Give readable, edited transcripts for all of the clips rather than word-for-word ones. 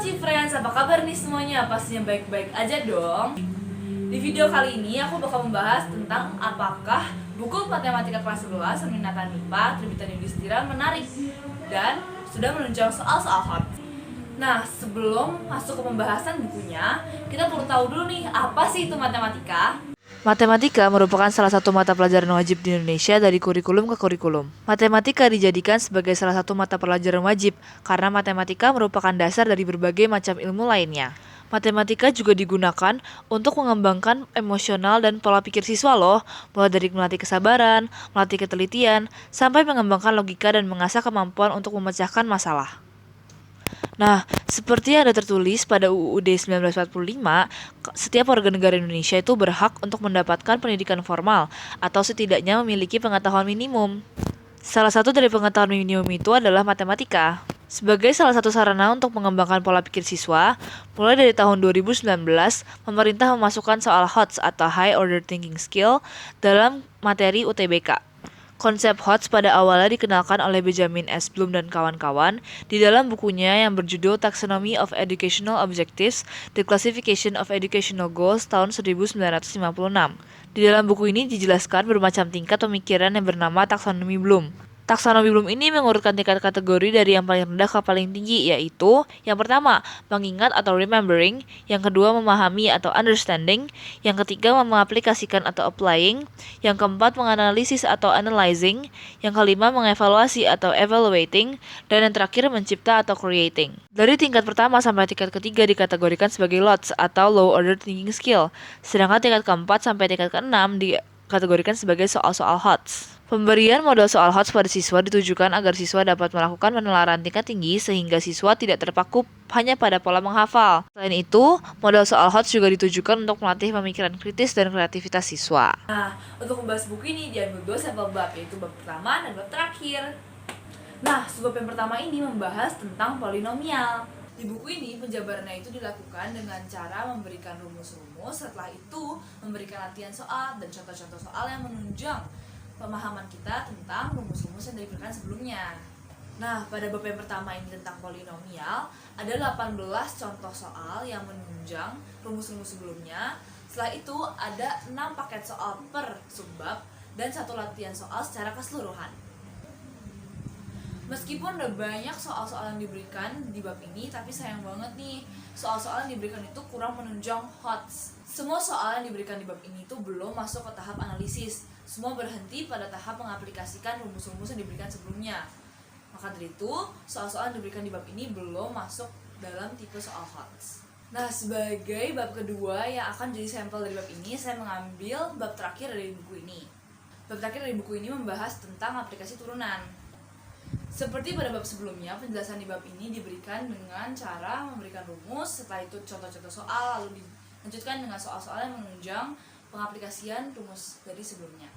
Cifriends, apa kabar nih semuanya? Pastinya baik-baik aja dong. Di video kali ini aku bakal membahas tentang apakah buku matematika kelas 11 Peminatan MIPA terbitan Yudhistira menarik dan sudah menunjang soal-soal hot. Nah, sebelum masuk ke pembahasan bukunya, kita perlu tahu dulu nih, apa sih itu matematika? Matematika merupakan salah satu mata pelajaran wajib di Indonesia dari kurikulum ke kurikulum. Matematika dijadikan sebagai salah satu mata pelajaran wajib karena matematika merupakan dasar dari berbagai macam ilmu lainnya. Matematika juga digunakan untuk mengembangkan emosional dan pola pikir siswa loh, mulai dari melatih kesabaran, melatih ketelitian, sampai mengembangkan logika dan mengasah kemampuan untuk memecahkan masalah. Nah, seperti yang ada tertulis pada UUD 1945, setiap warga negara Indonesia itu berhak untuk mendapatkan pendidikan formal atau setidaknya memiliki pengetahuan minimum. Salah satu dari pengetahuan minimum itu adalah matematika. Sebagai salah satu sarana untuk mengembangkan pola pikir siswa, mulai dari tahun 2019, pemerintah memasukkan soal HOTS atau High Order Thinking Skill dalam materi UTBK. Konsep HOTS pada awalnya dikenalkan oleh Benjamin S. Bloom dan kawan-kawan di dalam bukunya yang berjudul Taxonomy of Educational Objectives, The Classification of Educational Goals tahun 1956. Di dalam buku ini dijelaskan bermacam tingkat pemikiran yang bernama taksonomi Bloom. Taksonomi Bloom ini mengurutkan tingkat kategori dari yang paling rendah ke paling tinggi, yaitu yang pertama, mengingat atau remembering, yang kedua, memahami atau understanding, yang ketiga, mengaplikasikan atau applying, yang keempat, menganalisis atau analyzing, yang kelima, mengevaluasi atau evaluating, dan yang terakhir, mencipta atau creating. Dari tingkat pertama sampai tingkat ketiga dikategorikan sebagai LOTS atau Low Order Thinking Skill, sedangkan tingkat keempat sampai tingkat keenam dikategorikan sebagai soal-soal HOTS. Pemberian modal soal HOTS pada siswa ditujukan agar siswa dapat melakukan penelaran tingkat tinggi sehingga siswa tidak terpaku hanya pada pola menghafal. Selain itu, modal soal HOTS juga ditujukan untuk melatih pemikiran kritis dan kreativitas siswa. Nah, untuk membahas buku ini diambil dua sampel bab, yaitu bab pertama dan bab terakhir. Nah, sebab yang pertama ini membahas tentang polinomial. Di buku ini, penjabarannya itu dilakukan dengan cara memberikan rumus-rumus, setelah itu memberikan latihan soal dan contoh-contoh soal yang menunjang pemahaman kita tentang rumus-rumus yang diberikan sebelumnya. Nah, pada bab yang pertama ini tentang polinomial, ada 18 contoh soal yang menunjang rumus-rumus sebelumnya. Setelah itu, ada 6 paket soal per subbab dan 1 latihan soal secara keseluruhan. Meskipun ada banyak soal-soal yang diberikan di bab ini, tapi sayang banget nih, soal-soal yang diberikan itu kurang menunjang HOTS. Semua soal yang diberikan di bab ini itu belum masuk ke tahap analisis. Semua berhenti pada tahap mengaplikasikan rumus-rumus yang diberikan sebelumnya. Maka dari itu, soal-soal yang diberikan di bab ini belum masuk dalam tipe soal HOTS. Nah, sebagai bab kedua yang akan jadi sampel dari bab ini, saya mengambil bab terakhir dari buku ini. Bab terakhir dari buku ini membahas tentang aplikasi turunan. Seperti pada bab sebelumnya, penjelasan di bab ini diberikan dengan cara memberikan rumus, setelah itu contoh-contoh soal, lalu dilanjutkan dengan soal-soal yang menunjang pengaplikasian rumus dari sebelumnya.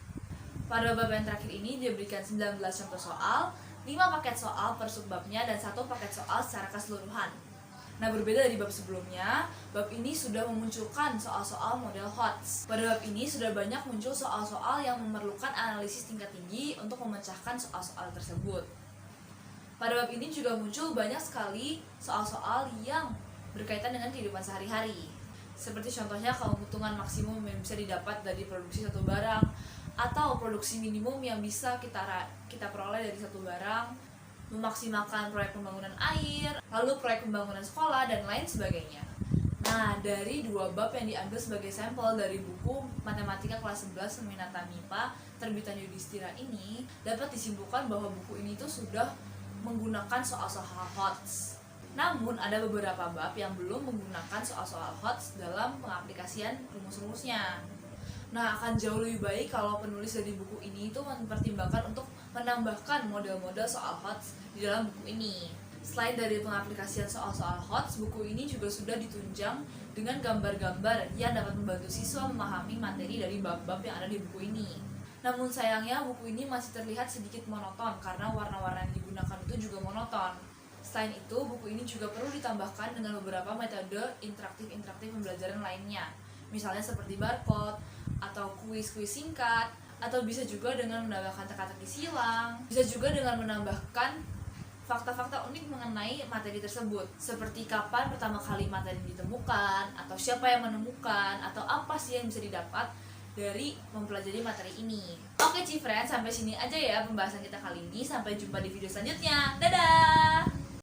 Pada bab yang terakhir ini diberikan 19 contoh soal, 5 paket soal per subbabnya, dan 1 paket soal secara keseluruhan. Nah, berbeda dari bab sebelumnya, bab ini sudah memunculkan soal-soal model HOTS. Pada bab ini sudah banyak muncul soal-soal yang memerlukan analisis tingkat tinggi untuk memecahkan soal-soal tersebut. Pada bab ini juga muncul banyak sekali soal-soal yang berkaitan dengan kehidupan sehari-hari. Seperti contohnya keuntungan maksimum yang bisa didapat dari produksi satu barang, atau produksi minimum yang bisa kita peroleh dari satu barang, memaksimalkan proyek pembangunan air, lalu proyek pembangunan sekolah, dan lain sebagainya. Nah, dari 2 bab yang diambil sebagai sampel dari buku Matematika kelas 11 Peminatan MIPA terbitan Yudhistira ini, dapat disimpulkan bahwa buku ini tuh sudah menggunakan soal-soal HOTS. Namun ada beberapa bab yang belum menggunakan soal-soal HOTS dalam pengaplikasian rumus-rumusnya. Nah, akan jauh lebih baik kalau penulis dari buku ini itu mempertimbangkan untuk menambahkan model-model soal HOTS di dalam buku ini. Selain dari pengaplikasian soal-soal HOTS, buku ini juga sudah ditunjang dengan gambar-gambar yang dapat membantu siswa memahami materi dari bab-bab yang ada di buku ini. Namun sayangnya buku ini masih terlihat sedikit monoton karena warna-warna yang digunakan itu juga monoton. Selain itu, buku ini juga perlu ditambahkan dengan beberapa metode interaktif pembelajaran lainnya. Misalnya seperti barcode, atau kuis-kuis singkat, atau bisa juga dengan menambahkan teka-teki silang, bisa juga dengan menambahkan fakta-fakta unik mengenai materi tersebut, seperti kapan pertama kali materi ditemukan, atau siapa yang menemukan, atau apa sih yang bisa didapat dari mempelajari materi ini. Oke Cifriend, sampai sini aja ya pembahasan kita kali ini. Sampai jumpa di video selanjutnya. Dadah!